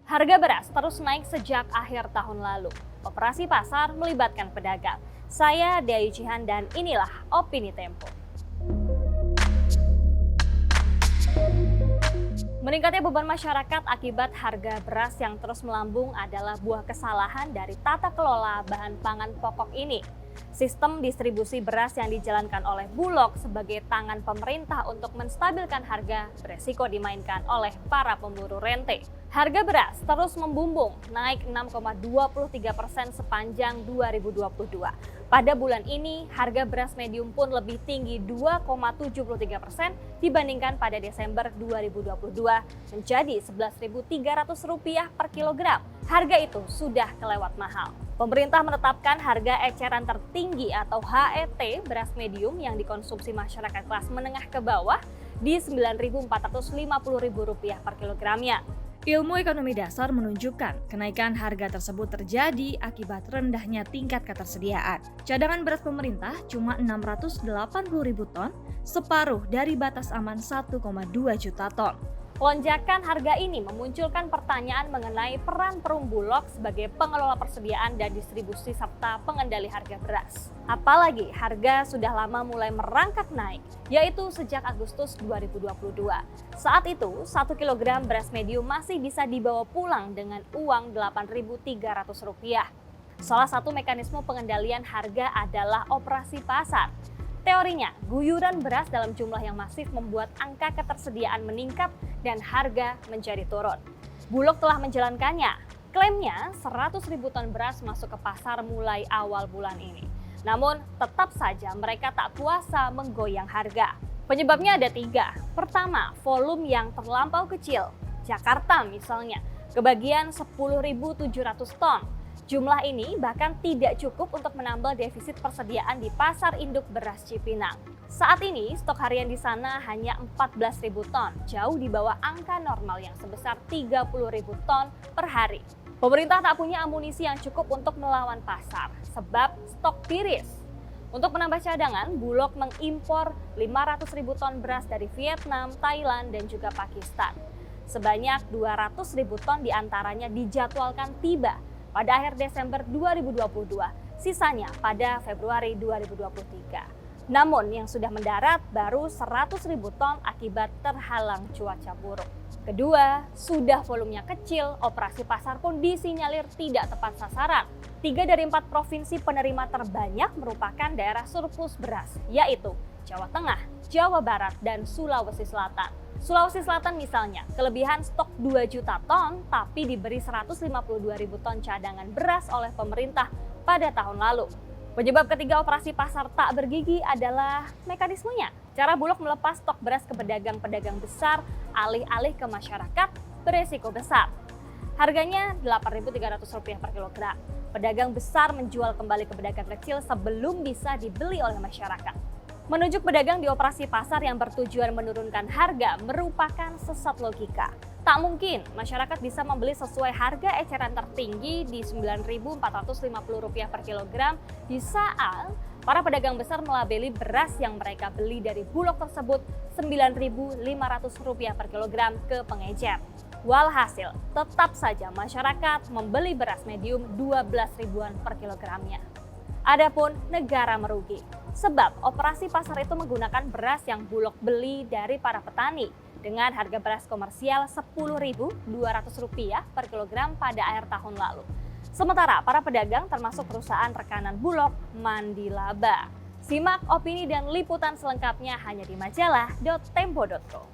Harga beras terus naik sejak akhir tahun lalu. Operasi pasar melibatkan pedagang. Saya Dea Yuchihan dan inilah Opini Tempo. Meningkatnya beban masyarakat akibat harga beras yang terus melambung adalah buah kesalahan dari tata kelola bahan pangan pokok ini. Sistem distribusi beras yang dijalankan oleh Bulog sebagai tangan pemerintah untuk menstabilkan harga beresiko dimainkan oleh para pemburu rente. Harga beras terus membumbung, naik 6,23% sepanjang 2022. Pada bulan ini, harga beras medium pun lebih tinggi 2,73% dibandingkan pada Desember 2022 menjadi Rp11.300 per kilogram. Harga itu sudah kelewat mahal. Pemerintah menetapkan harga eceran tertinggi atau HET beras medium yang dikonsumsi masyarakat kelas menengah ke bawah di Rp9.450.000 per kilogramnya. Ilmu ekonomi dasar menunjukkan kenaikan harga tersebut terjadi akibat rendahnya tingkat ketersediaan. Cadangan beras pemerintah cuma 680.000 ton, separuh dari batas aman 1,2 juta ton. Lonjakan harga ini memunculkan pertanyaan mengenai peran Perum Bulog sebagai pengelola persediaan dan distribusi serta pengendali harga beras. Apalagi harga sudah lama mulai merangkak naik, yaitu sejak Agustus 2022. Saat itu, 1 kg beras medium masih bisa dibawa pulang dengan uang Rp8.300. Salah satu mekanisme pengendalian harga adalah operasi pasar. Teorinya, guyuran beras dalam jumlah yang masif membuat angka ketersediaan meningkat dan harga menjadi turun. Bulog telah menjalankannya. Klaimnya 100.000 ton beras masuk ke pasar mulai awal bulan ini. Namun, tetap saja mereka tak kuasa menggoyang harga. Penyebabnya ada 3. Pertama, volume yang terlampau kecil. Jakarta misalnya, kebagian 10.700 ton. Jumlah ini bahkan tidak cukup untuk menambal defisit persediaan di pasar induk beras Cipinang. Saat ini, stok harian di sana hanya 14.000 ton, jauh di bawah angka normal yang sebesar 30.000 ton per hari. Pemerintah tak punya amunisi yang cukup untuk melawan pasar, sebab stok tiris. Untuk menambah cadangan, Bulog mengimpor 500.000 ton beras dari Vietnam, Thailand, dan juga Pakistan. Sebanyak 200.000 ton diantaranya dijadwalkan tiba pada akhir Desember 2022, sisanya pada Februari 2023. Namun yang sudah mendarat baru 100.000 ton akibat terhalang cuaca buruk. Kedua, sudah volumenya kecil, operasi pasar pun disinyalir tidak tepat sasaran. 3 dari 4 provinsi penerima terbanyak merupakan daerah surplus beras, yaitu Jawa Tengah, Jawa Barat, dan Sulawesi Selatan. Sulawesi Selatan misalnya, kelebihan stok 2 juta ton tapi diberi 152.000 ton cadangan beras oleh pemerintah pada tahun lalu. Penyebab ketiga operasi pasar tak bergigi adalah mekanismenya. Cara Bulog melepas stok beras ke pedagang-pedagang besar alih-alih ke masyarakat beresiko besar. Harganya Rp8.300 per kilogram. Pedagang besar menjual kembali ke pedagang kecil sebelum bisa dibeli oleh masyarakat. Menunjuk pedagang di operasi pasar yang bertujuan menurunkan harga merupakan sesat logika. Tak mungkin masyarakat bisa membeli sesuai harga eceran tertinggi di Rp9.450 per kilogram di saat para pedagang besar melabeli beras yang mereka beli dari Bulog tersebut Rp9.500 per kilogram ke pengecer. Walhasil, tetap saja masyarakat membeli beras medium 12 ribuan per kilogramnya. Adapun negara merugi, sebab operasi pasar itu menggunakan beras yang Bulog beli dari para petani dengan harga beras komersial Rp10.200 per kilogram pada akhir tahun lalu. Sementara para pedagang termasuk perusahaan rekanan Bulog mandi laba. Simak opini dan liputan selengkapnya hanya di majalah.tempo.co.